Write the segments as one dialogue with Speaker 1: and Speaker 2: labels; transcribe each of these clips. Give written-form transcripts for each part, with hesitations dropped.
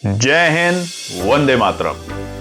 Speaker 1: जय हिंद, वंदे मातरम।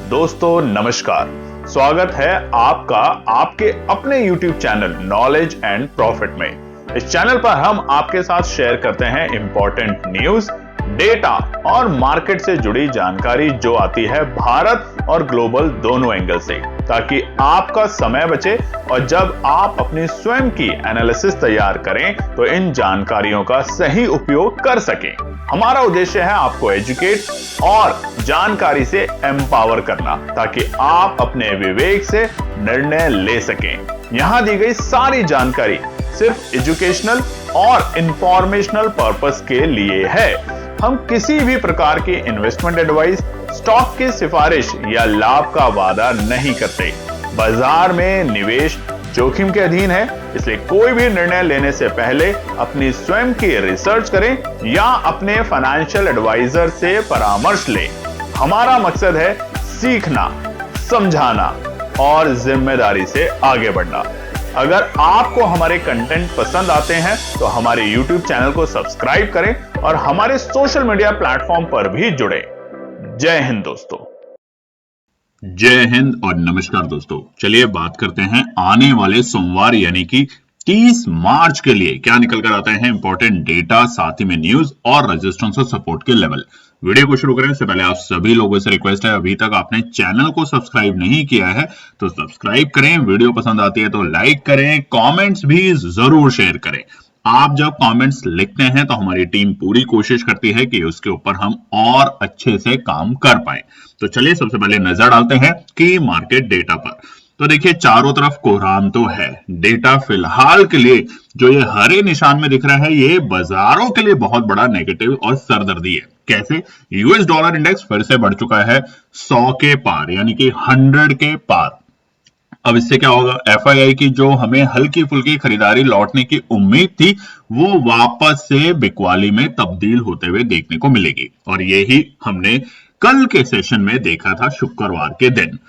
Speaker 1: दोस्तों नमस्कार, स्वागत है आपका आपके अपने YouTube channel knowledge and profit में। इस चैनल पर हम आपके साथ शेयर करते हैं इंपॉर्टेंट न्यूज, डेटा और मार्केट से जुड़ी जानकारी जो आती है भारत और ग्लोबल दोनों एंगल से, ताकि आपका समय बचे और जब आप अपनी स्वयं की एनालिसिस तैयार करें तो इन जानकारियों का सही उपयोग कर सकें। हमारा उद्देश्य है आपको एजुकेट और जानकारी से एम्पावर करना, ताकि आप अपने विवेक से निर्णय ले सकें। यहां दी गई सारी जानकारी सिर्फ एजुकेशनल और इंफॉर्मेशनल पर्पस के लिए है। हम किसी भी प्रकार की इन्वेस्टमेंट एडवाइस, स्टॉक की सिफारिश या लाभ का वादा नहीं करते। बाजार में निवेश जोखिम के अधीन है, इसलिए कोई भी निर्णय लेने से पहले अपनी स्वयं की रिसर्च करें या अपने फाइनेंशियल एडवाइजर से परामर्श लें। हमारा मकसद है सीखना, समझाना और जिम्मेदारी से आगे बढ़ना। अगर आपको हमारे कंटेंट पसंद आते हैं तो हमारे YouTube चैनल को सब्सक्राइब करें और हमारे सोशल मीडिया प्लेटफॉर्म पर भी जुड़ें। जय हिंद दोस्तों।
Speaker 2: जय हिंद और नमस्कार दोस्तों। चलिए बात करते हैं आने वाले सोमवार यानी कि 30 मार्च के लिए क्या निकल कर आता है इंपॉर्टेंट डेटा, साथ ही में न्यूज और रेजिस्टेंस और सपोर्ट के लेवल। वीडियो को शुरू करने से पहले आप सभी लोगों से रिक्वेस्ट है, अभी तक आपने चैनल को सब्सक्राइब नहीं किया है तो सब्सक्राइब करें, वीडियो पसंद आती है तो लाइक करें, कमेंट्स भी जरूर शेयर करें। आप जब कमेंट्स लिखते हैं तो हमारी टीम पूरी कोशिश करती है कि उसके ऊपर हम और अच्छे से काम कर पाए। तो चलिए सबसे पहले नजर डालते हैं कि मार्केट डेटा पर। तो देखिए चारों तरफ कोहराम तो है। डेटा फिलहाल के लिए जो ये हरे निशान में दिख रहा है, ये बाजारों के लिए बहुत बड़ा नेगेटिव और सरदर्दी है। कैसे? यूएस डॉलर इंडेक्स फिर से बढ़ चुका है 100 के पार, यानी कि 100 के पार। अब इससे क्या होगा? एफआईआई की जो हमें हल्की फुल्की खरीदारी लौटने की उम्मीद थी, वो वापस से बिकवाली में तब्दील होते हुए देखने को मिलेगी। और यही हमने कल के सेशन में देखा था, शुक्रवार के दिन।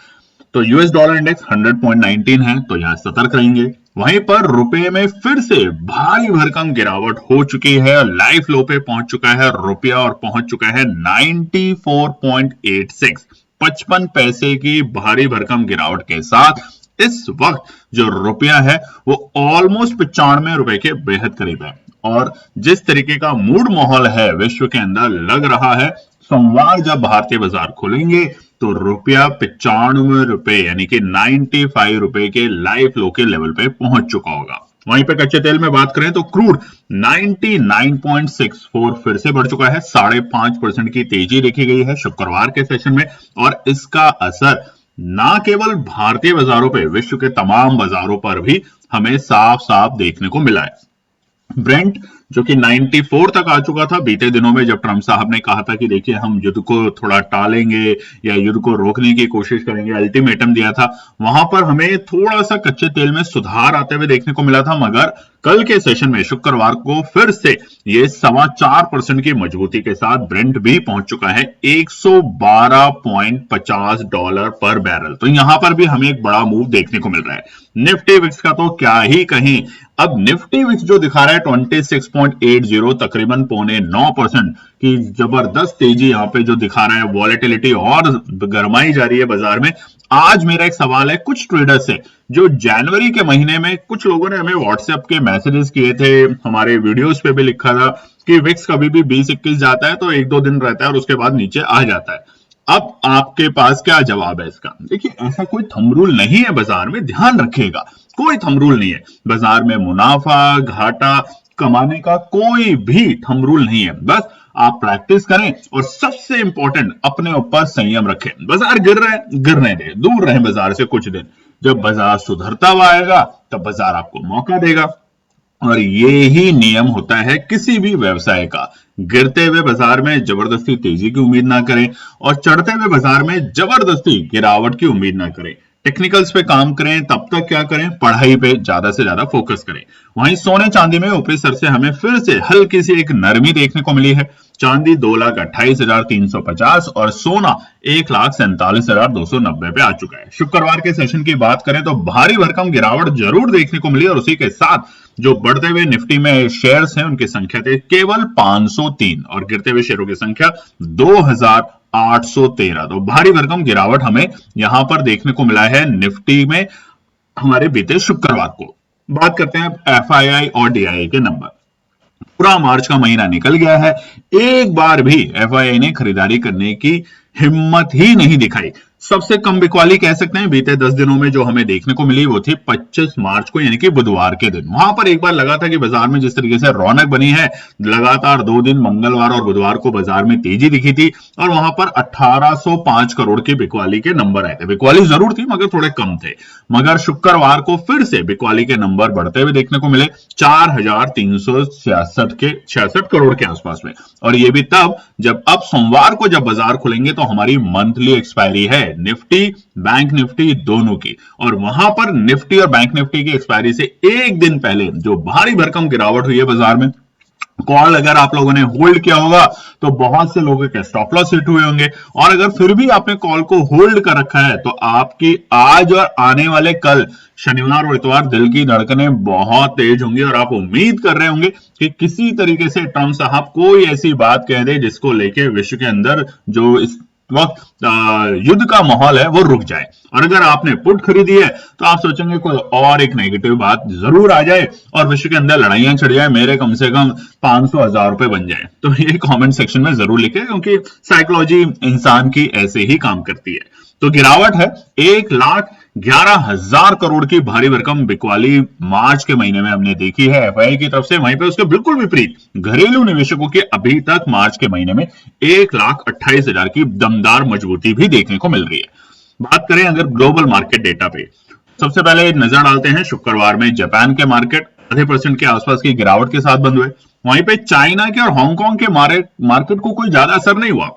Speaker 2: तो यूएस डॉलर इंडेक्स 100.19 है, तो यहां सतर्क रहेंगे। वहीं पर रुपए में फिर से भारी भरकम गिरावट हो चुकी है, लाइफ लो पे पहुंच चुका है रुपया और पहुंच चुका है 94.86। 55 पैसे की भारी भरकम गिरावट के साथ इस वक्त जो रुपया है वो ऑलमोस्ट 95 रुपए के बेहद करीब है। और जिस तरीके का मूड माहौल है विश्व के अंदर, लग रहा है सोमवार जब भारतीय बाजार खुलेंगे तो रुपया 95 रुपए यानी कि 95 रुपए के लाइफ लो के लेवल पे पहुंच चुका होगा। वहीं पे कच्चे तेल में बात करें तो क्रूड 99.64 फिर से बढ़ चुका है। 5.5% की तेजी देखी गई है शुक्रवार के सेशन में, और इसका असर ना केवल भारतीय बाजारों पे, विश्व के तमाम बाजारों पर भी हमें साफ साफ देखने को मिला है। ब्रेंट जो कि 94 तक आ चुका था बीते दिनों में, जब ट्रंप साहब ने कहा था कि देखिए हम युद्ध को थोड़ा टालेंगे या युद्ध को रोकने की कोशिश करेंगे, अल्टीमेटम दिया था, वहां पर हमें थोड़ा सा कच्चे तेल में सुधार आते हुए देखने को मिला था। मगर कल के सेशन में शुक्रवार को फिर से ये 4.25% की मजबूती के साथ ब्रेंट भी पहुंच चुका है 112.50 डॉलर पर बैरल। तो यहां पर भी हमें एक बड़ा मूव देखने को मिल रहा है। निफ्टी विक्स का तो क्या ही कहीं। अब निफ्टी विक्स जो दिखा रहा है 26.80, तकरीबन 0.9% की जबरदस्त तेजी यहां पे जो दिखा रहा है। वॉलेटिलिटी और गरमाई जा रही है बाजार में। आज मेरा एक सवाल है कुछ ट्रेडर से, जो जनवरी के महीने में कुछ लोगों ने हमें व्हाट्सएप के मैसेजेस किए थे, हमारे वीडियोस पे भी लिखा था कि विक्स कभी भी 20-21 जाता है तो 1-2 दिन रहता है और उसके बाद नीचे आ जाता है। अब आपके पास क्या जवाब है इसका? देखिए ऐसा कोई थंब रूल नहीं है बाजार में, ध्यान रखिएगा, कोई थंब रूल नहीं है बाजार में। मुनाफा घाटा कमाने का कोई भी थंब रूल नहीं है। बस आप प्रैक्टिस करें और सबसे इंपॉर्टेंट अपने ऊपर संयम रखें। बाजार गिर रहे हैं, गिरने दें, दूर रहें बाजार से कुछ दिन। जब बाजार सुधरता हुआ आएगा तब बाजार आपको मौका देगा। और ये ही नियम होता है किसी भी व्यवसाय का। गिरते हुए बाजार में जबरदस्ती तेजी की उम्मीद ना करें और चढ़ते हुए बाजार में जबरदस्ती गिरावट की उम्मीद ना करें। टेक्निकल्स पे काम करें, तब तक क्या करें, पढ़ाई पे ज्यादा से ज्यादा फोकस करें। वहीं सोने चांदी में ऊपरी स्तर से हमें फिर से हल्की सी एक नरमी देखने को मिली है। चांदी 2,28,350 और सोना 1,47,290 पे आ चुका है। शुक्रवार के सेशन की बात करें तो भारी भरकम गिरावट जरूर देखने को मिली और उसी के साथ जो बढ़ते हुए निफ्टी में शेयर्स हैं उनकी संख्या थे केवल 503 और गिरते हुए शेयरों की संख्या 813। तो भारी भरकम गिरावट हमें यहां पर देखने को मिला है निफ्टी में हमारे बीते शुक्रवार को। बात करते हैं एफआईआई और डीआईआई के नंबर। पूरा मार्च का महीना निकल गया है, एक बार भी एफआईआई ने खरीदारी करने की हिम्मत ही नहीं दिखाई। सबसे कम बिकवाली कह सकते हैं बीते 10 दिनों में जो हमें देखने को मिली वो थी 25 मार्च को, यानी कि बुधवार के दिन। वहां पर एक बार लगा था कि बाजार में जिस तरीके से रौनक बनी है, लगातार 2 दिन मंगलवार और बुधवार को बाजार में तेजी दिखी थी और वहां पर 1805 करोड़ की बिकवाली के नंबर आए थे। बिकवाली जरूर थी मगर थोड़े कम थे। मगर शुक्रवार को फिर से बिकवाली के नंबर बढ़ते हुए देखने को मिले 4366 करोड़ के आसपास में। और ये भी तब जब अब सोमवार को जब बाजार खुलेंगे तो हमारी मंथली एक्सपायरी है निफ्टी बैंक निफ्टी दोनों की, और वहां पर निफ्टी और बैंक निफ्टी की एक्सपायरी से एक दिन पहले जो भारी भरकम गिरावट हुई है बाजार में, कॉल अगर आप लोगों ने होल्ड किया होगा तो बहुत से लोगों के स्टॉप लॉस हिट हुए होंगे, और अगर फिर भी आपने कॉल को होल्ड कर रखा है तो आपकी आज और आने वाले कल शनिवार और इतवार दिल की धड़कनें बहुत तेज होंगी और आप उम्मीद कर रहे होंगे कि किसी तरीके से ट्रंप साहब कोई ऐसी बात कह दे जिसको लेके विश्व के अंदर जो इस वक्त युद्ध का माहौल है वो रुक जाए। और अगर आपने पुट खरीदी है तो आप सोचेंगे कोई और एक नेगेटिव बात जरूर आ जाए और विश्व के अंदर लड़ाइयां छिड़ जाए, मेरे कम से कम 500,000 रुपए बन जाए। तो ये कमेंट सेक्शन में जरूर लिखे, क्योंकि साइकोलॉजी इंसान की ऐसे ही काम करती है। तो गिरावट है 1,11,000 करोड़ की भारी भरकम बिकवाली मार्च के महीने में हमने देखी है एफआईआई की तरफ से। वहीं पे उसके बिल्कुल विपरीत घरेलू निवेशकों की अभी तक मार्च के महीने में 1,28,000 की दमदार मजबूती भी देखने को मिल रही है। बात करें अगर ग्लोबल मार्केट डेटा पे, सबसे पहले नजर डालते हैं शुक्रवार में जापान के मार्केट आधे % के आसपास की गिरावट के साथ बंद हुए। वहीं पे चाइना के और हांगकांग के मार्केट को कोई ज्यादा असर नहीं हुआ।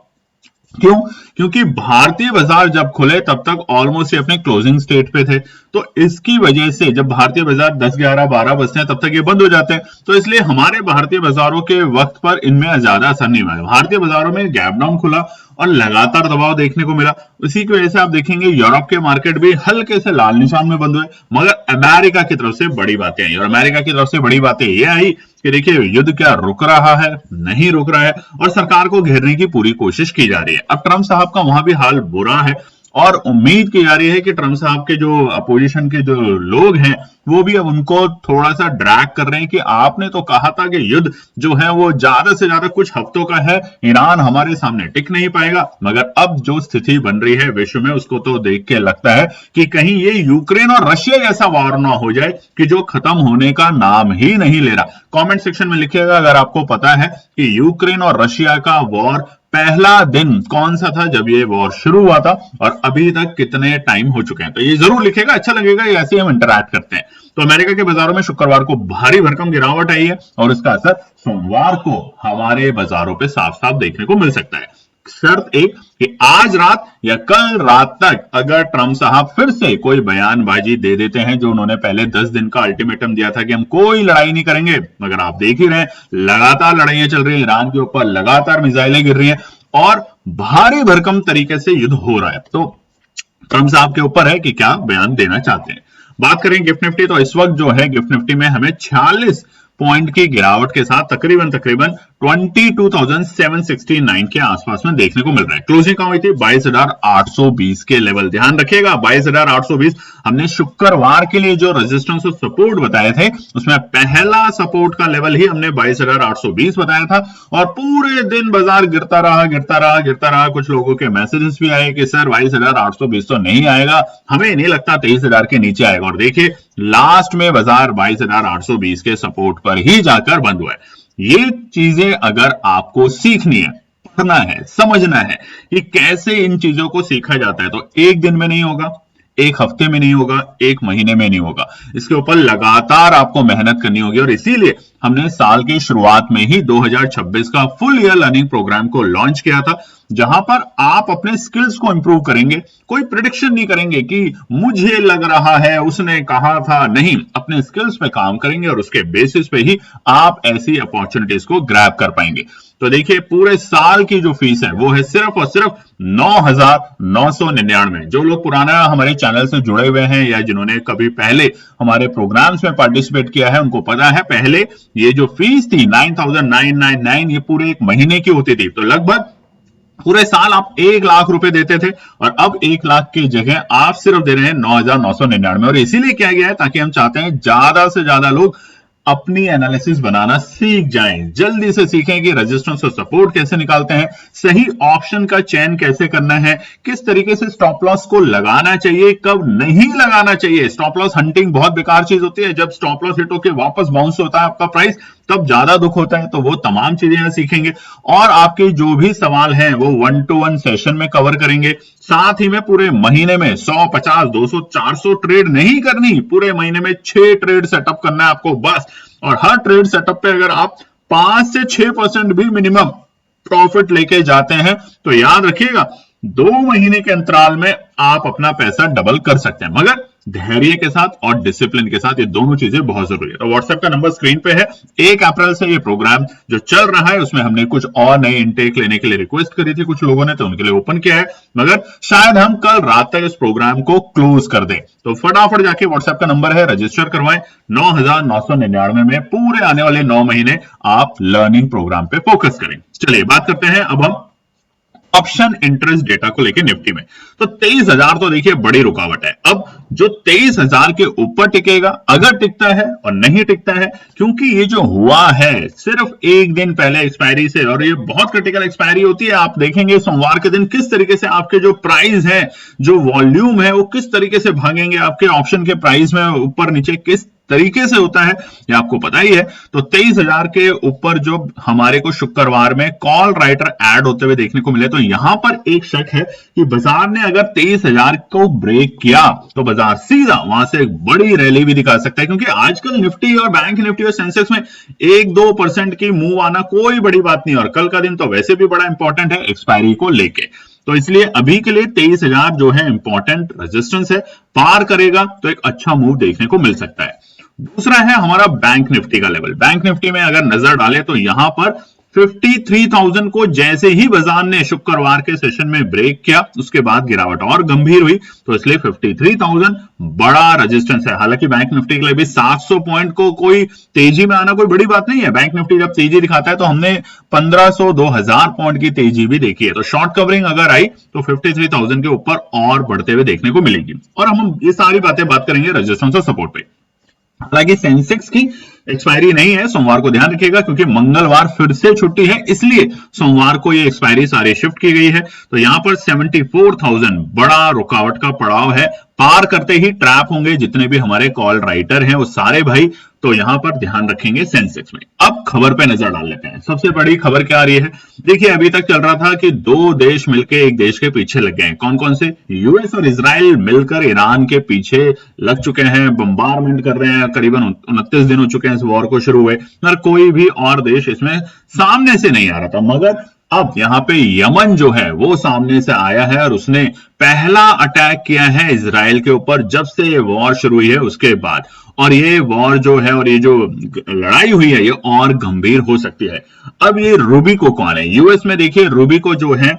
Speaker 2: क्यों? क्योंकि भारतीय बाजार जब खुले तब तक ऑलमोस्ट अपने क्लोजिंग स्टेट पे थे, तो इसकी वजह से जब भारतीय बाजार 10, 11, 12 बजते हैं तब तक ये बंद हो जाते हैं, तो इसलिए हमारे भारतीय बाजारों के वक्त पर इनमें ज्यादा असर नहीं हुआ। भारतीय बाजारों में गैप डाउन खुला और लगातार दबाव देखने को मिला। इसी की वजह से आप देखेंगे यूरोप के मार्केट भी हल्के से लाल निशान में बंद हुए, मगर अमेरिका की तरफ से बड़ी बातें आई। और अमेरिका की तरफ से बड़ी बातें ये आई कि देखिए युद्ध क्या रुक रहा है, नहीं रुक रहा है, और सरकार को घेरने की पूरी कोशिश की जा रही है। अब ट्रंप साहब का वहां भी हाल बुरा है और उम्मीद की जा रही है कि ट्रंप साहब के जो अपोजिशन के जो लोग हैं वो भी अब उनको थोड़ा सा ड्रैग कर रहे हैं कि आपने तो कहा था कि युद्ध जो है वो ज्यादा से ज्यादा कुछ हफ्तों का है, ईरान हमारे सामने टिक नहीं पाएगा। मगर अब जो स्थिति बन रही है विश्व में उसको तो देख के लगता है कि कहीं ये यूक्रेन और रशिया जैसा वॉर ना हो जाए कि जो खत्म होने का नाम ही नहीं ले रहा। कमेंट सेक्शन में लिखिएगा अगर आपको पता है कि यूक्रेन और रशिया का वॉर पहला दिन कौन सा था जब ये वॉर शुरू हुआ था और अभी तक कितने टाइम हो चुके हैं, तो ये जरूर लिखेगा, अच्छा लगेगा, ऐसे हम इंटरैक्ट करते हैं। तो अमेरिका के बाजारों में शुक्रवार को भारी भरकम गिरावट आई है और इसका असर सोमवार को हमारे बाजारों पे साफ साफ देखने को मिल सकता है। शर्त एक कि आज रात या कल रात तक अगर ट्रंप साहब फिर से कोई बयानबाजी दे देते हैं, जो उन्होंने पहले 10 दिन का अल्टीमेटम दिया था कि हम कोई लड़ाई नहीं करेंगे, मगर आप देख ही रहे हैं लगातार लड़ाइयां चल रही हैं, ईरान के ऊपर लगातार मिसाइलें गिर रही हैं और भारी भरकम तरीके से युद्ध हो रहा है, तो ट्रंप साहब के ऊपर है कि क्या बयान देना चाहते हैं। बात करें गिफ्ट निफ्टी, तो इस वक्त जो है गिफ्ट निफ्टी में हमें 46 पॉइंट की गिरावट के साथ तकरीबन 22,769 के आसपास में देखने को मिल रहा है। क्लोजिंग कहां हुई थी? 22,820 के लेवल। ध्यान रखिएगा 22,820 हमने शुक्रवार के लिए जो रेजिस्टेंस और सपोर्ट बताए थे उसमें पहला सपोर्ट का लेवल ही हमने 22,820 बताया था और पूरे दिन बाजार गिरता रहा। कुछ लोगों के मैसेजेस भी आए कि सर 22,820 तो नहीं आएगा, हमें नहीं लगता 23,000 के नीचे आएगा, और देखिए लास्ट में बाजार 22,820 के सपोर्ट पर ही जाकर बंद हुआ है। ये चीजें अगर आपको सीखनी है, पढ़ना है, समझना है कि कैसे इन चीजों को सीखा जाता है, तो एक दिन में नहीं होगा, एक हफ्ते में नहीं होगा, एक महीने में नहीं होगा, इसके ऊपर लगातार आपको मेहनत करनी होगी। और इसीलिए हमने साल की शुरुआत में ही 2026 का फुल ईयर लर्निंग प्रोग्राम को लॉन्च किया था, जहां पर आप अपने स्किल्स को इंप्रूव करेंगे। कोई प्रेडिक्शन नहीं करेंगे कि मुझे लग रहा है, उसने कहा था, नहीं, अपने स्किल्स पे काम करेंगे और उसके बेसिस पे ही आप ऐसी अपॉर्चुनिटीज को ग्रैब कर पाएंगे। तो देखिए पूरे साल की जो फीस है वो है सिर्फ और सिर्फ 9,999। जो लोग पुराना हमारे चैनल से जुड़े हुए हैं या जिन्होंने कभी पहले हमारे प्रोग्राम्स में पार्टिसिपेट किया है उनको पता है पहले ये जो फीस थी 9,999 ये पूरे एक महीने की होती थी, तो लगभग पूरे साल आप 1 लाख रुपए देते थे और अब 1 लाख की जगह आप सिर्फ दे रहे हैं 9,999। और इसीलिए किया गया है ताकि हम चाहते हैं ज्यादा से ज्यादा लोग अपनी एनालिसिस बनाना सीख जाएं, जल्दी से सीखें कि रेजिस्टेंस और सपोर्ट कैसे निकालते हैं, सही ऑप्शन का चयन कैसे करना है, किस तरीके से स्टॉप लॉस को लगाना चाहिए, कब नहीं लगाना चाहिए। स्टॉप लॉस हंटिंग बहुत बेकार चीज होती है, जब स्टॉप लॉस हिट होकर वापस बाउंस होता है आपका प्राइस, तब ज्यादा दुख होता है। तो वो तमाम चीजें यहां सीखेंगे और आपके जो भी सवाल हैं वो 1-to-1 सेशन में कवर करेंगे। साथ ही में पूरे महीने में 100, 50, 200, 400 ट्रेड नहीं करनी, पूरे महीने में 6 ट्रेड सेटअप करना है आपको बस। और हर ट्रेड सेटअप पे अगर आप 5 से 6% भी मिनिमम प्रॉफिट लेके जाते हैं तो याद रखिएगा 2 महीने के अंतराल में आप अपना पैसा डबल कर सकते हैं, मगर धैर्य के साथ और डिसिप्लिन के साथ। ये दोनों चीजें बहुत जरूरी है। तो व्हाट्सएप का नंबर स्क्रीन पे है। 1 अप्रैल से ये प्रोग्राम जो चल रहा है उसमें हमने कुछ और नए इनटेक लेने के लिए रिक्वेस्ट करी थी कुछ लोगों ने, तो उनके लिए ओपन किया है, मगर शायद हम कल रात तक इस प्रोग्राम को क्लोज कर दें। तो फटाफट जाके व्हाट्सएप का नंबर है, रजिस्टर करवाएं। 9,999 में पूरे आने वाले 9 महीने आप लर्निंग प्रोग्राम पे फोकस करें। चलिए बात करते हैं अब हम ऑप्शन इंटरेस्ट डेटा को लेकर निफ्टी में। तो 23,000 तो देखिए बड़ी रुकावट है। अब जो 23,000 के ऊपर टिकेगा, अगर टिकता है और नहीं टिकता है, क्योंकि ये जो हुआ है सिर्फ एक दिन पहले एक्सपायरी से, और ये बहुत क्रिटिकल एक्सपायरी होती है। आप देखेंगे सोमवार के दिन किस तरीके से आपके जो प्राइस है, जो वॉल्यूम है, वो किस तरीके से भागेंगे, आपके ऑप्शन के प्राइस में ऊपर नीचे किस तरीके से होता है ये आपको पता ही है। तो 23,000 के ऊपर जो हमारे को शुक्रवार में कॉल राइटर ऐड होते हुए देखने को मिले, तो यहां पर एक शक है कि बाजार ने अगर 23,000 को ब्रेक किया तो बाजार सीधा वहां से एक बड़ी रैली भी दिखा सकता है, क्योंकि आजकल निफ्टी और बैंक निफ्टी और सेंसेक्स में 1-2% की मूव आना कोई बड़ी बात नहीं, और कल का दिन तो वैसे भी बड़ा इंपॉर्टेंट है एक्सपायरी को लेके। तो इसलिए अभी के लिए 23,000 जो है इंपॉर्टेंट रेजिस्टेंस है, पार करेगा तो एक अच्छा मूव देखने को मिल सकता है। दूसरा है हमारा बैंक निफ्टी का लेवल। बैंक निफ्टी में अगर नजर डालें तो यहां पर 53,000 को जैसे ही बाजार ने शुक्रवार के सेशन में ब्रेक किया, उसके बाद गिरावट और गंभीर हुई, तो इसलिए 53,000 बड़ा रेजिस्टेंस है। हालांकि बैंक निफ्टी के लिए भी 700 पॉइंट को कोई तेजी में आना कोई बड़ी बात नहीं है। बैंक निफ्टी जब तेजी दिखाता है तो हमने 1,500, 2,000 पॉइंट की तेजी भी देखी है। तो शॉर्ट कवरिंग अगर आई तो 53,000 के ऊपर और बढ़ते हुए देखने को मिलेगी। और हम ये सारी बात करेंगे रेजिस्टेंस और सपोर्ट पे। हालांकि सेंसेक्स की एक्सपायरी नहीं है, सोमवार को ध्यान रखिएगा, क्योंकि मंगलवार फिर से छुट्टी है, इसलिए सोमवार को ये एक्सपायरी सारी शिफ्ट की गई है। तो यहां पर 74,000 बड़ा रुकावट का पड़ाव है, पार करते ही ट्रैप होंगे जितने भी हमारे कॉल राइटर हैं वो सारे भाई। तो यहां पर ध्यान रखेंगे सेंसेक्स में। अब खबर पे नजर डाल लेते हैं। सबसे बड़ी खबर क्या आ रही है, देखिए अभी तक चल रहा था कि 2 देश मिलकर एक देश के पीछे लग गए हैं। कौन कौन से? यूएस और इजराइल मिलकर ईरान के पीछे लग चुके हैं, बम्बारमेंट कर रहे हैं। करीबन 29 दिन हो चुके हैं इस वॉर को शुरू हुए, और कोई भी और देश इसमें सामने से नहीं आ रहा था। मगर अब यहां पे यमन जो है वो सामने से आया है और उसने पहला अटैक किया है इजराइल के ऊपर जब से ये वॉर शुरू हुई है उसके बाद। और ये वॉर जो है और ये जो लड़ाई हुई है ये और गंभीर हो सकती है। अब ये रूबिको कौन है? यूएस में देखिए रूबिको जो है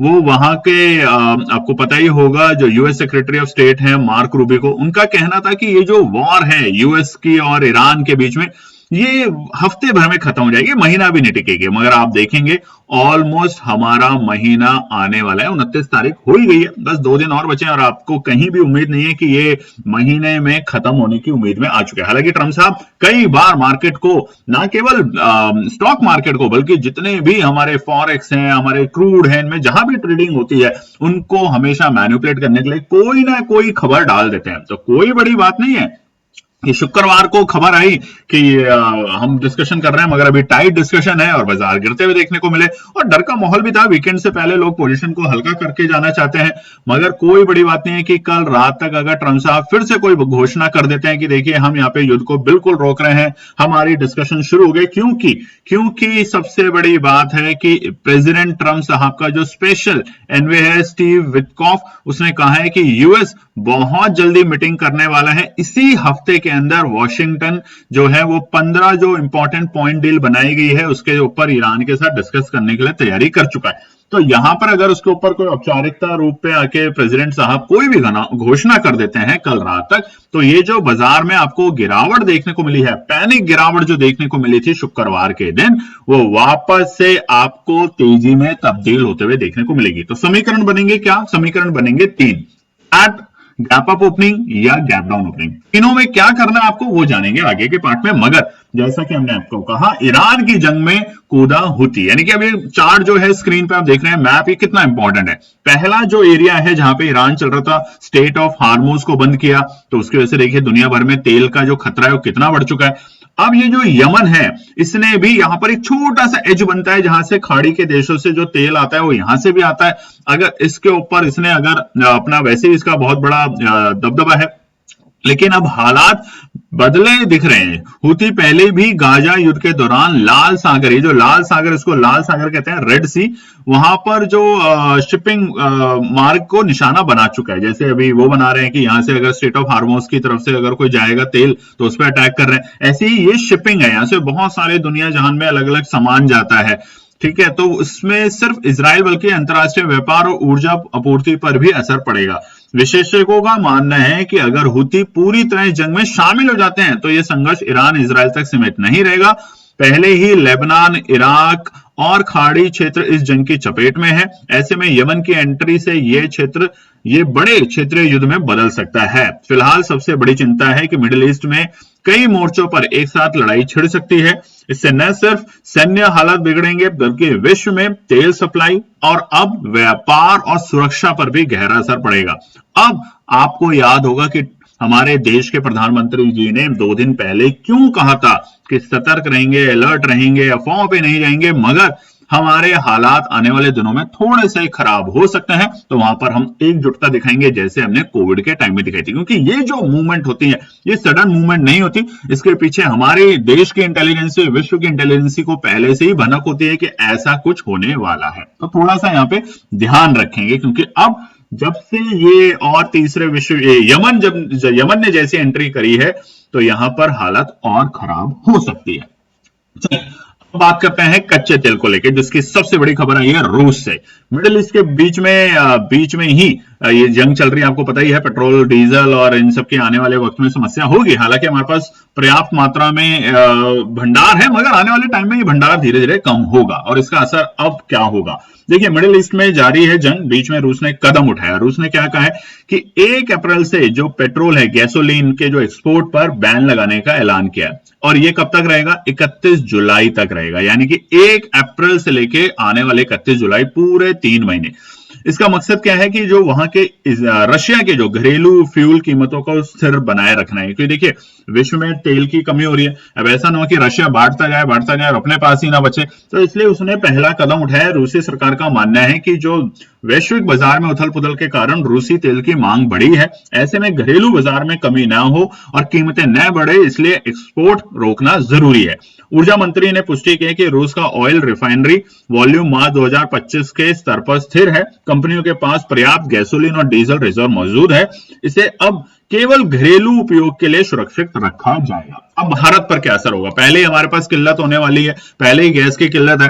Speaker 2: वो वहां के आपको पता ही होगा, जो यूएस सेक्रेटरी ऑफ स्टेट है मार्क रूबिको, उनका कहना था कि ये जो वॉर है यूएस की और ईरान के बीच में ये हफ्ते भर में खत्म हो जाएगी, महीना भी नहीं टिकेगी। मगर आप देखेंगे ऑलमोस्ट हमारा महीना आने वाला है, 29 तारीख हो ही गई है, बस 2 दिन और बचे हैं और आपको कहीं भी उम्मीद नहीं है कि ये महीने में खत्म होने की उम्मीद में आ चुके हैं। हालांकि ट्रम्प साहब कई बार मार्केट को, ना केवल स्टॉक मार्केट को बल्कि जितने भी हमारे फॉरेक्स हैं, हमारे क्रूड हैं, इनमें जहां भी ट्रेडिंग होती है उनको हमेशा मैनिपुलेट करने के लिए कोई ना कोई खबर डाल देते हैं। तो कोई बड़ी बात नहीं है कि शुक्रवार को खबर आई कि हम डिस्कशन कर रहे हैं, मगर अभी टाइट डिस्कशन है और बाजार गिरते हुए देखने को मिले, और डर का माहौल भी था। वीकेंड से पहले लोग पोजीशन को हल्का करके जाना चाहते हैं, मगर कोई बड़ी बात नहीं है कि कल रात तक अगर ट्रम्प साहब फिर से कोई घोषणा कर देते हैं कि देखिए हम यहाँ पे युद्ध को बिल्कुल रोक रहे हैं, हमारी डिस्कशन शुरू हो गई। क्योंकि सबसे बड़ी बात है कि प्रेसिडेंट ट्रम्प साहब का जो स्पेशल एनवे है स्टीव विटकॉफ, उसने कहा है कि यूएस बहुत जल्दी मीटिंग करने वाला है। इसी हफ्ते के अंदर वॉशिंगटन जो है वो 15 जो इंपॉर्टेंट पॉइंट डील बनाई गई है उसके ऊपर ईरान के साथ डिस्कस करने के लिए तैयारी कर चुका है। तो यहां पर अगर उसके ऊपर कोई औपचारिकता रूप पे आके प्रेसिडेंट साहब कोई भी घोषणा कर देते हैं कल रात तक, तो ये जो बाजार में आपको गिरावट देखने को मिली है, पैनिक गिरावट जो देखने को मिली थी शुक्रवार के दिन, वो वापस से आपको तेजी में तब्दील होते हुए देखने को मिलेगी। तो समीकरण बनेंगे क्या? समीकरण बनेंगे 3, एट गैप अप ओपनिंग या गैप डाउन ओपनिंग। तीनों में क्या करना है आपको वो जानेंगे आगे के पार्ट में। मगर जैसा कि हमने आपको कहा, ईरान की जंग में कूदा हुती, यानी कि अभी चार्ट जो है स्क्रीन पे आप देख रहे हैं, मैप, ये कितना इंपॉर्टेंट है। पहला जो एरिया है जहां पे ईरान चल रहा था, स्टेट ऑफ हार्मोज को बंद किया, तो उसकी वजह से देखिए दुनिया भर में तेल का जो खतरा है वो कितना बढ़ चुका है। अब ये जो यमन है, इसने भी यहां पर एक छोटा सा एज बनता है जहां से खाड़ी के देशों से जो तेल आता है वो यहां से भी आता है। अगर इसके ऊपर इसने अगर अपना, वैसे ही इसका बहुत बड़ा दबदबा है, लेकिन अब हालात बदले दिख रहे हैं। हुती पहले भी गाजा युद्ध के दौरान लाल सागर, ये जो लाल सागर, इसको लाल सागर कहते हैं, रेड सी, वहां पर जो शिपिंग मार्ग को निशाना बना चुका है। जैसे अभी वो बना रहे हैं कि यहां से अगर स्टेट ऑफ हार्मोज की तरफ से अगर कोई जाएगा तेल तो उस पर अटैक कर रहे हैं। ऐसे ही ये शिपिंग है, यहां से बहुत सारे दुनिया जहान में अलग अलग सामान जाता है, ठीक है। तो उसमें सिर्फ इजराइल बल्कि अंतरराष्ट्रीय व्यापार और ऊर्जा आपूर्ति पर भी असर पड़ेगा। विशेषज्ञों का मानना है कि अगर हुती पूरी तरह जंग में शामिल हो जाते हैं तो यह संघर्ष ईरान इजराइल तक सीमित नहीं रहेगा। पहले ही लेबनान, इराक और खाड़ी क्षेत्र इस जंग की चपेट में है। ऐसे में यमन की एंट्री से ये बड़े क्षेत्रीय युद्ध में बदल सकता है। फिलहाल सबसे बड़ी चिंता है कि मिडिल ईस्ट में कई मोर्चों पर एक साथ लड़ाई छिड़ सकती है। इससे न सिर्फ सैन्य हालात बिगड़ेंगे बल्कि विश्व में तेल सप्लाई और अब व्यापार और सुरक्षा पर भी गहरा असर पड़ेगा। अब आपको याद होगा कि हमारे देश के प्रधानमंत्री जी ने 2 दिन पहले क्यों कहा था कि सतर्क रहेंगे, अलर्ट रहेंगे, अफवाहों पे नहीं जाएंगे, मगर हमारे हालात आने वाले दिनों में थोड़े से खराब हो सकते हैं। तो वहां पर हम एकजुटता दिखाएंगे जैसे हमने कोविड के टाइम में दिखाई थी, क्योंकि ये जो मूवमेंट होती है ये सडन मूवमेंट नहीं होती। इसके पीछे हमारे देश की इंटेलिजेंसी, विश्व की इंटेलिजेंसी को पहले से ही भनक होती है कि ऐसा कुछ होने वाला है। तो थोड़ा सा यहाँ पे ध्यान रखेंगे, क्योंकि अब जब से ये और तीसरे विश्व यमन ने जैसी एंट्री करी है तो यहां पर हालत और खराब हो सकती है। बात करते हैं कच्चे तेल को लेकर, जिसकी सबसे बड़ी खबर आई है रूस से। मिडिल ईस्ट के बीच में ही ये जंग चल रही है, आपको पता ही है। पेट्रोल, डीजल और इन सब के आने वाले वक्त में समस्या होगी। हालांकि हमारे पास पर्याप्त मात्रा में भंडार है, मगर आने वाले टाइम में ये भंडार धीरे धीरे कम होगा और इसका असर अब क्या होगा। देखिए, मिडिल ईस्ट में जारी है जंग, बीच में रूस ने कदम उठाया। रूस ने क्या कहा है कि 1 अप्रैल से जो पेट्रोल है, गैसोलीन के जो एक्सपोर्ट पर बैन लगाने का ऐलान किया है, और ये कब तक रहेगा? 31 जुलाई तक रहेगा, यानी कि 1 अप्रैल से लेके आने वाले 31 जुलाई, पूरे 3 महीने। इसका मकसद क्या है कि जो वहां के रशिया के जो घरेलू फ्यूल कीमतों को स्थिर बनाए रखना है। क्योंकि देखिए, विश्व में तेल की कमी हो रही है। अब ऐसा ना हो कि रशिया बांटता जाए और अपने पास ही ना बचे, तो इसलिए उसने पहला कदम उठाया। रूसी सरकार का मानना है कि जो वैश्विक बाजार में उथल पुथल के कारण रूसी तेल की मांग बढ़ी है, ऐसे में घरेलू बाजार में कमी ना हो और कीमतें न बढ़े, इसलिए एक्सपोर्ट रोकना जरूरी है। ऊर्जा मंत्री ने पुष्टि की कि रूस का ऑयल रिफाइनरी वॉल्यूम मार्च 2025 के स्तर पर स्थिर है। कंपनियों के पास पर्याप्त गैसोलीन और डीजल रिजर्व मौजूद है। इसे अब केवल घरेलू उपयोग के लिए सुरक्षित रखा जाएगा। अब भारत पर क्या असर होगा? पहले ही हमारे पास किल्लत होने वाली है, पहले ही गैस की किल्लत है।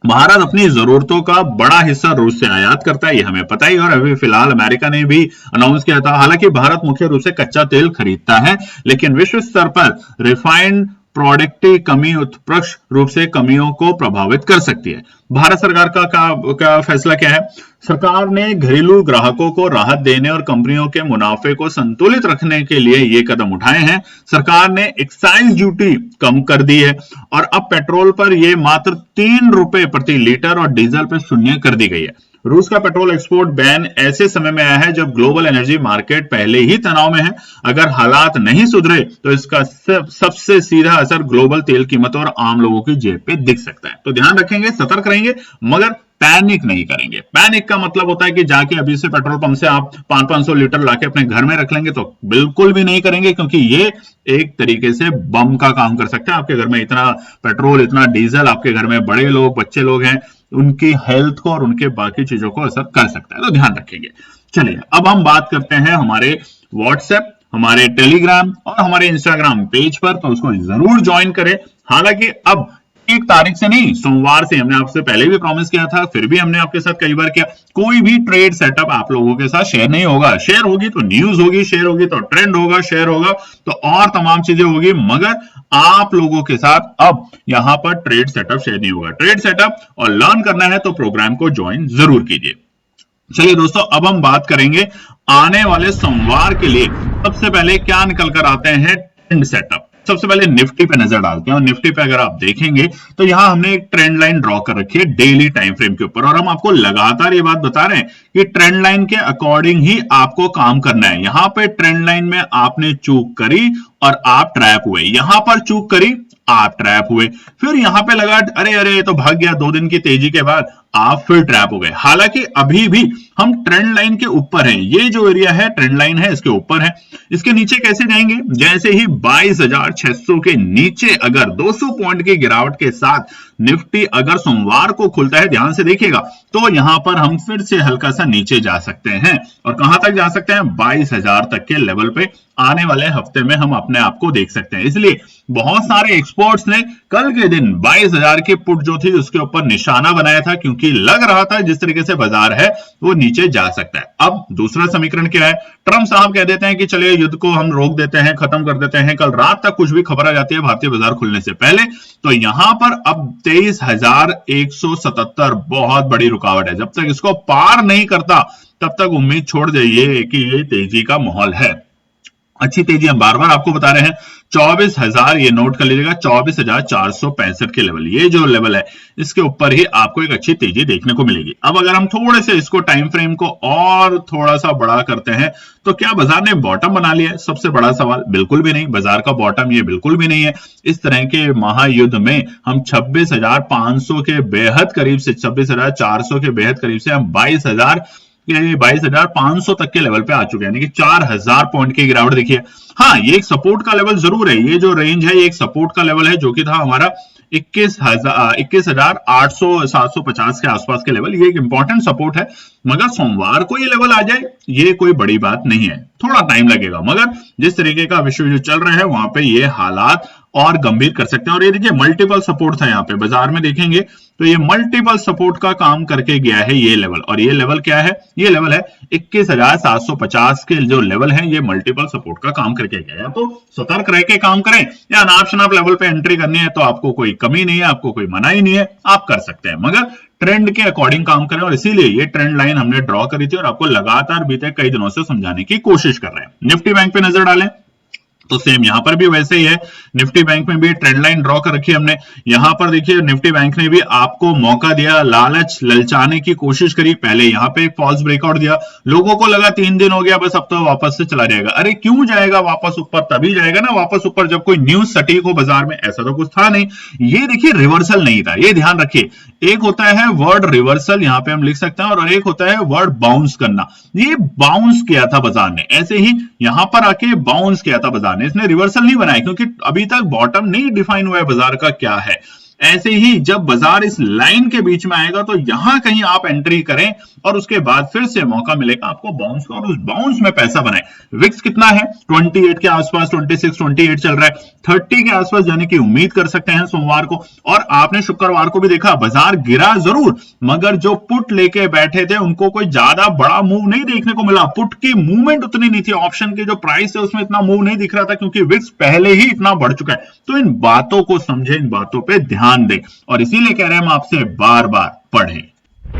Speaker 2: भारत अपनी जरूरतों का बड़ा हिस्सा रूस से आयात करता है, ये हमें पता ही। और अभी फिलहाल अमेरिका ने भी अनाउंस किया था। हालांकि भारत मुख्य रूप से कच्चा तेल खरीदता है, लेकिन विश्व स्तर पर रिफाइंड प्रोडक्ट की कमी उत्प्रक्ष रूप से कमियों को प्रभावित कर सकती है। भारत सरकार का फैसला क्या है? सरकार ने घरेलू ग्राहकों को राहत देने और कंपनियों के मुनाफे को संतुलित रखने के लिए ये कदम उठाए हैं। सरकार ने एक्साइज ड्यूटी कम कर दी है और अब पेट्रोल पर यह मात्र 3 रुपए प्रति लीटर और डीजल पर 0 कर दी गई है। रूस का पेट्रोल एक्सपोर्ट बैन ऐसे समय में आया है जब ग्लोबल एनर्जी मार्केट पहले ही तनाव में है। अगर हालात नहीं सुधरे तो इसका सबसे सीधा असर ग्लोबल तेल कीमतों और आम लोगों की जेब पे दिख सकता है। तो ध्यान रखेंगे, सतर्क रहेंगे, मगर पैनिक नहीं करेंगे। पैनिक का मतलब होता है कि जाके अभी से पेट्रोल पंप से आप 500-500 लीटर लाके अपने घर में रख लेंगे, तो बिल्कुल भी नहीं करेंगे, क्योंकि ये एक तरीके से बम का काम कर सकता है। आपके घर में इतना पेट्रोल, इतना डीजल, आपके घर में बड़े लोग, बच्चे लोग हैं, उनकी हेल्थ को और उनके बाकी चीजों को असर कर सकता है। तो ध्यान रखेंगे। चलिए, अब हम बात करते हैं हमारे व्हाट्सएप, हमारे टेलीग्राम और हमारे इंस्टाग्राम पेज पर, तो उसको जरूर ज्वाइन करें। हालांकि अब एक तारीख से नहीं, सोमवार से। हमने आपसे पहले भी प्रॉमिस किया था, फिर भी हमने आपके साथ कई बार किया, कोई भी ट्रेड सेटअप आप लोगों के साथ शेयर नहीं होगा। शेयर होगी तो न्यूज होगी, शेयर होगी तो ट्रेंड होगा, शेयर होगा तो और तमाम चीजें होगी, मगर आप लोगों के साथ अब यहां पर ट्रेड सेटअप शेयर नहीं होगा। ट्रेड सेटअप और लर्न करना है तो प्रोग्राम को ज्वाइन जरूर कीजिए। चलिए दोस्तों, अब हम बात करेंगे आने वाले सोमवार के लिए सबसे पहले क्या निकल कर आते हैं ट्रेंड सेटअप। सबसे पहले निफ्टी पे नजर डालते हैं, और निफ्टी पे अगर आप देखेंगे तो यहां हमने एक ट्रेंड लाइन ड्रॉ कर रखी है डेली टाइम फ्रेम के ऊपर, और हम आपको लगातार ये बात बता रहे हैं कि ट्रेंड लाइन के अकॉर्डिंग ही आपको काम करना है। यहां पे ट्रेंड लाइन में आपने चूक करी और आप ट्रैप हुए, यहां पर चूक करी आप ट्रैप हुए, फिर यहां पे लगा अरे अरे ये तो भाग गया 2 दिन की तेजी के बाद, आप फिर ट्रैप हो गए। हालांकि अभी भी हम ट्रेंड लाइन के ऊपर हैं, ये जो एरिया है ट्रेंड लाइन है इसके ऊपर है। इसके नीचे कैसे जाएंगे? जैसे ही 22,600 के नीचे अगर 200 पॉइंट की गिरावट के साथ निफ्टी अगर सोमवार को खुलता है, ध्यान से देखिएगा, तो यहां पर हम फिर से हल्का सा नीचे जा सकते हैं। और कहां तक जा सकते हैं? 22,000 तक के लेवल पे आने वाले हफ्ते में हम अपने आप को देख सकते हैं। इसलिए बहुत सारे एक्सपर्ट्स ने कल के दिन 22,000 की पुट जो थी उसके ऊपर निशाना बनाया था, क्योंकि लग रहा था जिस तरीके से बाजार है वो नीचे जा सकता है। अब दूसरा समीकरण क्या है? ट्रंप साहब कह देते हैं कि चलिए युद्ध को हम रोक देते हैं, खत्म कर देते हैं। कल रात तक कुछ भी खबर आ जाती है भारतीय बाजार खुलने से पहले, तो यहां पर अब 23,177 बहुत बड़ी रुकावट है। जब तक इसको पार नहीं करता तब तक उम्मीद छोड़ जाइए कि ये तेजी का माहौल है। अच्छी तेजी हम बार बार आपको बता रहे हैं, 24,000 ये नोट कर लीजिएगा, 24,465 के लेवल, ये जो लेवल है इसके ऊपर ही आपको एक अच्छी तेजी देखने को मिलेगी। अब अगर हम थोड़े से इसको टाइम फ्रेम को और थोड़ा सा बड़ा करते हैं तो क्या बाजार ने बॉटम बना लिया है? सबसे बड़ा सवाल, बिल्कुल भी नहीं, बाजार का बॉटम ये बिल्कुल भी नहीं है। इस तरह के महायुद्ध में हम 26,500 के बेहद करीब से, 26,400 के बेहद करीब से हम 22,500 तक के लेवल पे आ चुके हैं, यानी कि 4,000 पॉइंट की गिरावट देखिए। हाँ, ये एक सपोर्ट का लेवल जरूर है, ये जो रेंज है ये एक सपोर्ट का लेवल है, जो कि था हमारा 21,800-750 के आसपास के लेवल। ये एक इंपॉर्टेंट सपोर्ट है, मगर सोमवार को ये लेवल आ जाए ये कोई बड़ी बात नहीं है, थोड़ा टाइम लगेगा। मगर जिस तरीके का विश्व जो चल रहा है वहां पे ये हालात और गंभीर कर सकते हैं। और ये देखिए मल्टीपल सपोर्ट था यहाँ पे, बाजार में देखेंगे तो ये मल्टीपल सपोर्ट का काम करके गया है ये लेवल। और ये लेवल क्या है? ये लेवल है 21,750 के जो लेवल है, ये मल्टीपल सपोर्ट का काम करके गया है। तो सतर्क रह के काम करें, या अनाप शनाप लेवल पे एंट्री करनी है तो आपको कोई कमी नहीं है, आपको कोई मनाही नहीं है, आप कर सकते हैं, मगर ट्रेंड के अकॉर्डिंग काम करें। और इसीलिए ये ट्रेंड लाइन हमने ड्रॉ करी थी और आपको लगातार बीते कई दिनों से समझाने की कोशिश कर रहे हैं। निफ्टी बैंक पे नजर डालें तो सेम यहां पर भी वैसे ही है। निफ्टी बैंक में भी ट्रेंड लाइन ड्रॉ कर रखी है हमने। यहां पर देखिए निफ्टी बैंक ने भी आपको मौका दिया, लालच ललचाने की कोशिश करी। पहले यहां पे फॉल्स ब्रेकआउट दिया, लोगों को लगा 3 दिन हो गया बस अब तो वापस से चला जाएगा। अरे क्यों जाएगा वापस ऊपर? तभी जाएगा ना वापस ऊपर जब कोई न्यूज सटीक हो बाजार में, ऐसा तो कुछ था नहीं। ये देखिए रिवर्सल नहीं था, ये ध्यान रखिए। एक होता है वर्ड रिवर्सल, यहां पे हम लिख सकते हैं, और एक होता है वर्ड बाउंस करना। ये बाउंस किया था बाजार ने, ऐसे ही यहां पर आके बाउंस किया था बाजार ने, इसने रिवर्सल नहीं बनाया क्योंकि अभी तक बॉटम नहीं डिफाइन हुआ है बाजार का क्या है। ऐसे ही जब बाजार इस लाइन के बीच में आएगा तो यहां कहीं आप एंट्री करें और उसके बाद फिर से मौका मिलेगा आपको बाउंस का, और उस बाउंस में पैसा बनाए। विक्स कितना है? 28 के आसपास, 26, 28 चल रहा है, 30 के आसपास जाने की उम्मीद कर सकते हैं सोमवार को। और आपने शुक्रवार को भी देखा बाजार गिरा जरूर, मगर जो पुट लेके बैठे थे उनको कोई ज्यादा बड़ा मूव नहीं देखने को मिला। पुट की मूवमेंट उतनी नहीं थी, ऑप्शन के जो प्राइस है उसमें इतना मूव नहीं दिख रहा था क्योंकि विक्स पहले ही इतना बढ़ चुका है। तो इन बातों को समझे, इन बातों पर ध्यान दें, और इसीलिए कह रहे हैं हम आपसे बार बार पढ़ें।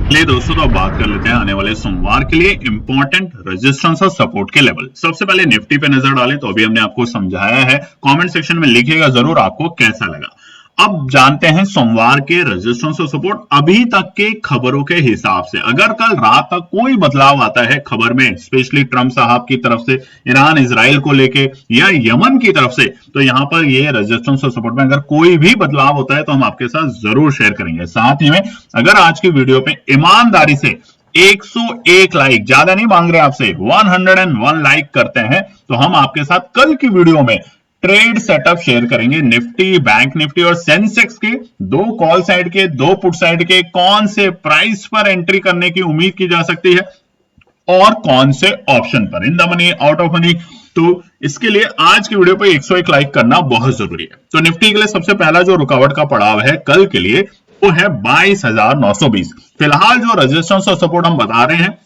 Speaker 2: चलिए दोस्तों, तो बात कर लेते हैं आने वाले सोमवार के लिए इंपॉर्टेंट रेजिस्टेंस और सपोर्ट के लेवल। सबसे पहले निफ्टी पे नजर डालें तो अभी हमने आपको समझाया है, कमेंट सेक्शन में लिखिएगा जरूर आपको कैसा लगा। अब जानते हैं सोमवार के रेजिस्टेंस और सपोर्ट अभी तक के खबरों के हिसाब से। अगर कल रात तक कोई बदलाव आता है खबर में, स्पेशली ट्रंप साहब की तरफ से ईरान इजराइल को लेके या यमन की तरफ से, तो यहां पर ये रेजिस्टेंस और सपोर्ट में अगर कोई भी बदलाव होता है तो हम आपके साथ जरूर शेयर करेंगे। साथ ही में अगर आज की वीडियो पे ईमानदारी से 101 लाइक, ज्यादा नहीं मांग रहे आपसे, 101 लाइक करते हैं तो हम आपके साथ कल की वीडियो में ट्रेड सेटअप शेयर करेंगे। निफ्टी, बैंक निफ्टी और सेंसेक्स के 2 कॉल साइड के, 2 पुट साइड के कौन से प्राइस पर एंट्री करने की उम्मीद की जा सकती है और कौन से ऑप्शन पर, in the money, out of money. तो इसके लिए आज की वीडियो पे 101 लाइक करना बहुत जरूरी है। तो निफ्टी के लिए सबसे पहला जो रुकावट का पड़ाव है कल के लिए वो है 22,920। फिलहाल जो रेजिस्टेंस और सपोर्ट हम बता रहे हैं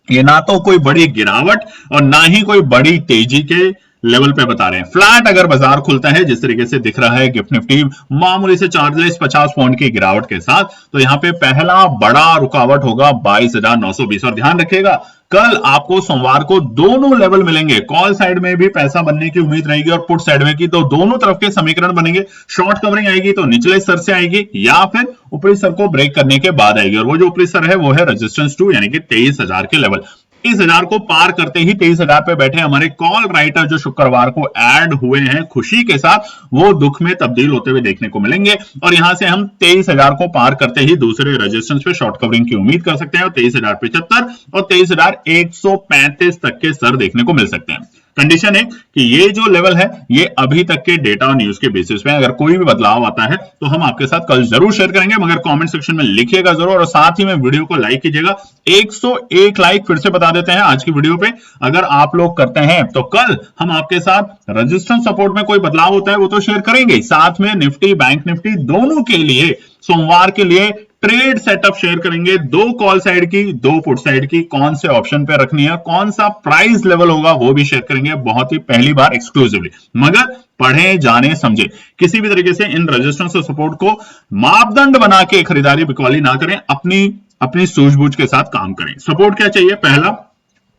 Speaker 2: ये ना तो कोई बड़ी गिरावट और ना ही कोई बड़ी तेजी के लेवल पे बता रहे हैं। फ्लैट अगर बाजार खुलता है जिस तरीके से दिख रहा है गिफ्ट निफ्टी मामूली से 40-50 पॉइंट की गिरावट के साथ, तो यहां पे पहला बड़ा रुकावट होगा 22,920। और ध्यान रखिएगा कल आपको सोमवार को दोनों लेवल मिलेंगे, कॉल साइड में भी पैसा बनने की उम्मीद रहेगी और पुट साइड में की, तो दोनों तरफ के समीकरण बनेंगे। शॉर्ट कवरिंग आएगी तो निचले स्तर से आएगी या फिर ऊपरी स्तर को ब्रेक करने के बाद आएगी, और वो जो ऊपरी स्तर है वो है रेजिस्टेंस 2 यानी कि 23,000 के लेवल। 23,000 को पार करते ही 23,000 पे बैठे हमारे कॉल राइटर जो शुक्रवार को ऐड हुए हैं खुशी के साथ, वो दुख में तब्दील होते हुए देखने को मिलेंगे। और यहां से हम 23,000 को पार करते ही दूसरे रेजिस्टेंस पे शॉर्ट कवरिंग की उम्मीद कर सकते हैं और 23,075 और 23,135 तक के स्तर देखने को मिल सकते हैं। कंडीशन है कि ये जो लेवल है ये अभी तक के डेटा और न्यूज के बेसिस पे, अगर कोई भी बदलाव आता है तो हम आपके साथ कल जरूर शेयर करेंगे, मगर कमेंट सेक्शन में लिखिएगा जरूर और साथ ही में वीडियो को लाइक कीजिएगा। 101 लाइक फिर से बता देते हैं आज की वीडियो पे अगर आप लोग करते हैं तो कल हम आपके साथ रेजिस्टेंस सपोर्ट में कोई बदलाव होता है वो तो शेयर करेंगे, साथ में निफ्टी बैंक निफ्टी दोनों के लिए सोमवार के लिए ट्रेड सेटअप शेयर करेंगे। 2 कॉल साइड की 2 पुट साइड की, कौन से ऑप्शन पे रखनी है, कौन सा प्राइस लेवल होगा वो भी शेयर करेंगे, बहुत ही पहली बार एक्सक्लूसिवली। मगर पढ़े जाने समझे, किसी भी तरीके से इन रेजिस्टेंस और सपोर्ट को मापदंड बना के खरीदारी बिकवाली ना करें, अपनी सूझबूझ के साथ काम करें। सपोर्ट क्या चाहिए, पहला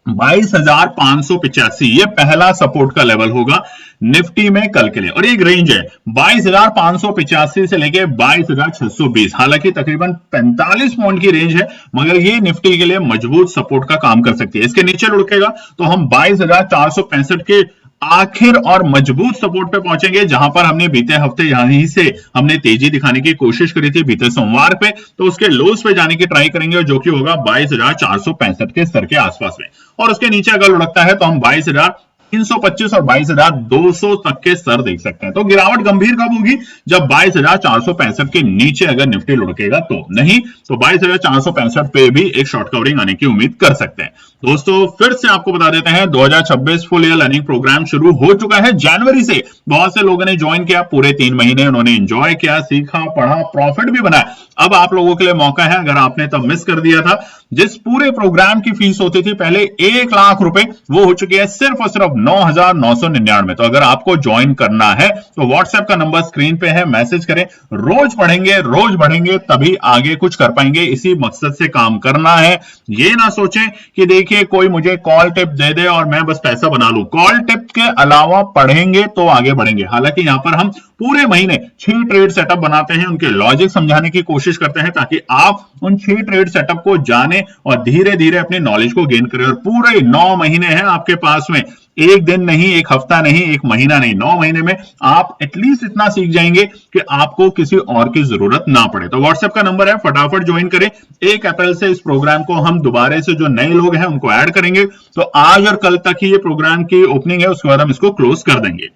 Speaker 2: 22,585 ये पहला सपोर्ट का लेवल होगा निफ्टी में कल के लिए, और एक रेंज है 22,585 से लेके 22,620। हालांकि तकरीबन 45 पॉइंट की रेंज है, मगर ये निफ्टी के लिए मजबूत सपोर्ट का काम कर सकती है। इसके नीचे लुढ़केगा तो हम 22,465 के आखिर और मजबूत सपोर्ट पे पहुंचेंगे, जहां पर हमने बीते हफ्ते यहीं से हमने तेजी दिखाने की कोशिश करी थी बीते सोमवार पे, तो उसके लोस पे जाने की ट्राई करेंगे जो कि होगा 22,465 के स्तर के आसपास में। और उसके नीचे अगर लुढ़कता है तो हम 22,325 और 22,200 तक के स्तर देख सकते हैं। तो गिरावट गंभीर कब होगी, जब 22,465 के नीचे अगर निफ्टी लुढ़केगा, तो नहीं तो 22,465 पे भी एक शॉर्ट कवरिंग आने की उम्मीद कर सकते हैं। दोस्तों फिर से आपको बता देते हैं 2026 फुल ईयर लर्निंग प्रोग्राम शुरू हो चुका है जनवरी से। बहुत से लोगों ने ज्वाइन किया, पूरे 3 महीने उन्होंने एंजॉय किया, सीखा, पढ़ा, प्रॉफिट भी बनाया। अब आप लोगों के लिए मौका है, अगर आपने तब मिस कर दिया था, जिस पूरे प्रोग्राम की फीस होती थी पहले 1 लाख रुपए, वो हो चुकी है सिर्फ और सिर्फ 9,999। तो अगर आपको ज्वाइन करना है तो व्हाट्सएप का नंबर स्क्रीन पे है, मैसेज करें। रोज पढ़ेंगे, रोज बढ़ेंगे, तभी आगे कुछ कर पाएंगे। इसी मकसद से काम करना है। ये ना सोचें कि देखिए कोई मुझे कॉल टिप दे दे और मैं बस पैसा बना लूं। कॉल टिप के अलावा पढ़ेंगे तो आगे बढ़ेंगे। हालांकि यहां पर हम पूरे महीने 6 ट्रेड सेटअप बनाते हैं, उनके लॉजिक समझाने की कोशिश करते हैं ताकि आप उन 6 ट्रेड सेटअप को जाने और धीरे धीरे अपने नॉलेज को गेन करें। और पूरे 9 महीने हैं आपके पास में, एक दिन नहीं, एक हफ्ता नहीं, एक महीना नहीं, 9 महीने में आप एटलीस्ट इतना सीख जाएंगे कि आपको किसी और की जरूरत ना पड़े। तो व्हाट्सएप का नंबर है, फटाफट ज्वाइन करें। 1 अप्रैल से इस प्रोग्राम को हम दोबारा से जो नए लोग हैं उनको ऐड करेंगे, तो आज और कल तक ही ये प्रोग्राम की ओपनिंग है, उसके बाद हम इसको क्लोज कर देंगे।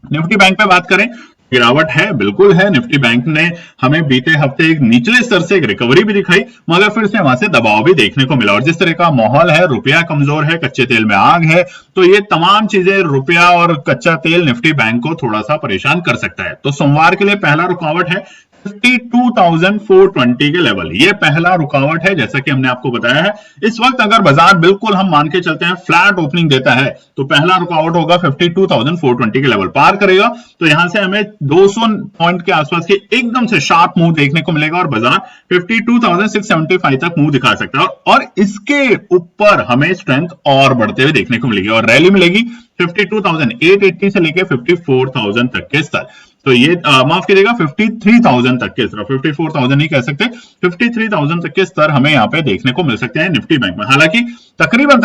Speaker 2: निफ्टी बैंक पे बात करें, गिरावट है, बिल्कुल है। निफ्टी बैंक ने हमें बीते हफ्ते एक निचले स्तर से एक रिकवरी भी दिखाई, मगर फिर से वहां से दबाव भी देखने को मिला। और जिस तरह का माहौल है, रुपया कमजोर है, कच्चे तेल में आग है, तो ये तमाम चीजें, रुपया और कच्चा तेल, निफ्टी बैंक को थोड़ा सा परेशान कर सकता है। तो सोमवार के लिए पहला रुकावट है 52,420 के लेवल, ये पहला रुकावट है। जैसा कि हमने आपको बताया है, इस वक्त अगर बाजार बिल्कुल हम मान के चलते हैं फ्लैट ओपनिंग देता है, तो पहला रुकावट होगा 52,420 के लेवल। पार करेगा तो यहां से हमें 200 पॉइंट के आसपास के एकदम से शार्प मूव देखने को मिलेगा और बाजार 52,675 तक मूव दिखा सकता है, और इसके ऊपर हमें स्ट्रेंथ और बढ़ते हुए देखने को मिलेगी और रैली मिलेगी 52,880 से लेके 54,000 तक के स्तर। तो ये माफ कीजिएगा 53,000 तक के स्तर, 54,000 नहीं कह सकते, 53,000 तक के स्तर हमें यहाँ पे देखने को मिल सकते हैं निफ्टी बैंक में। हालांकि तकरीबन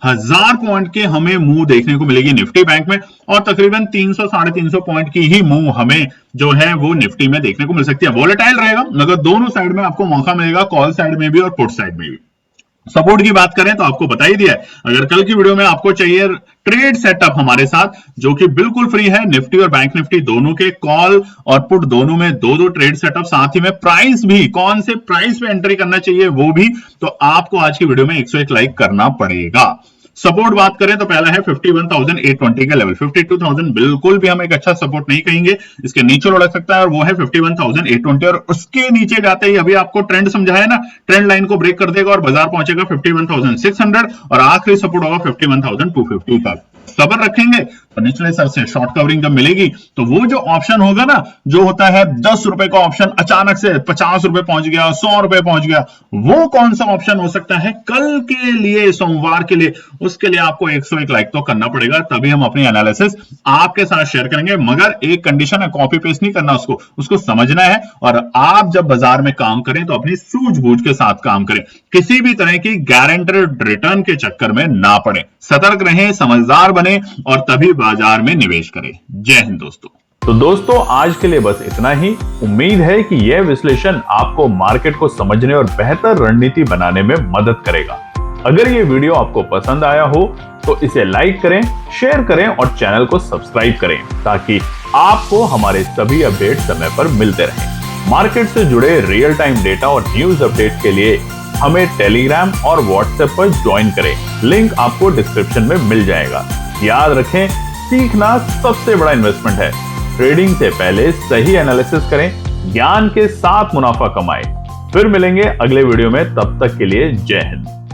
Speaker 2: 1000 पॉइंट के हमें मूव देखने को मिलेगी निफ्टी बैंक में, और तकरीबन 300-350 पॉइंट की ही मूव हमें जो है वो निफ्टी में देखने को मिल सकती है। वोलेटाइल रहेगा, मगर दोनों साइड में आपको मौका मिलेगा, कॉल साइड में भी और पुट साइड में भी। सपोर्ट की बात करें तो आपको बता ही दिया है, अगर कल की वीडियो में आपको चाहिए ट्रेड सेटअप हमारे साथ जो कि बिल्कुल फ्री है, निफ्टी और बैंक निफ्टी दोनों के कॉल और पुट दोनों में 2-2 ट्रेड सेटअप, साथ ही में प्राइस भी, कौन से प्राइस पे एंट्री करना चाहिए वो भी, तो आपको आज की वीडियो में 101 लाइक करना पड़ेगा। सपोर्ट बात करें तो पहला है 51,820 का लेवल। 52,000 बिल्कुल भी हम एक अच्छा सपोर्ट नहीं कहेंगे, इसके नीचे लुढ़क सकता है और वो है 51,820। और उसके नीचे जाते ही अभी आपको ट्रेंड समझाया ना, ट्रेंड लाइन को ब्रेक कर देगा और बाजार पहुंचेगा 51,600 और आखिरी सपोर्ट होगा 51,250 का। सबर रखेंगे तो निचले सर से शॉर्ट कवरिंग जब मिलेगी तो वो जो ऑप्शन होगा ना, जो होता है 10 रुपए का ऑप्शन अचानक से 50 रुपए पहुंच गया, 100 रुपए पहुंच गया, वो कौन सा ऑप्शन हो सकता है कल के लिए, सोमवार के लिए, उसके लिए आपको 101 लाइक तो करना पड़ेगा, तभी हम अपनी एनालिसिस आपके साथ शेयर करेंगे। मगर एक कंडीशन है, कॉपी पेस्ट नहीं करना, उसको समझना है। और आप जब बाजार में काम करें तो अपनी सूझबूझ के साथ काम करें, किसी भी तरह की गारंटेड रिटर्न के चक्कर में ना पड़े। सतर्क रहें, समझदार बने और तभी बाजार में निवेश करें। जय हिंद दोस्तों।
Speaker 1: तो दोस्तों आज के लिए बस इतना ही। उम्मीद है कि यह विश्लेषण आपको मार्केट को समझने और बेहतर रणनीति बनाने में मदद करेगा। अगर ये वीडियो आपको पसंद आया हो तो इसे लाइक करें, शेयर करें और चैनल को सब्सक्राइब करें ताकि आपको हमारे सभी अपडेट समय पर मिलते रहें। मार्केट से जुड़े रियल टाइम डेटा और न्यूज अपडेट के लिए हमें टेलीग्राम और व्हाट्सएप पर ज्वाइन करें, लिंक आपको डिस्क्रिप्शन में मिल जाएगा। याद रखें, सीखना सबसे बड़ा इन्वेस्टमेंट है। ट्रेडिंग से पहले सही एनालिसिस करें, ज्ञान के साथ मुनाफा कमाएं। फिर मिलेंगे अगले वीडियो में, तब तक के लिए जय हिंद।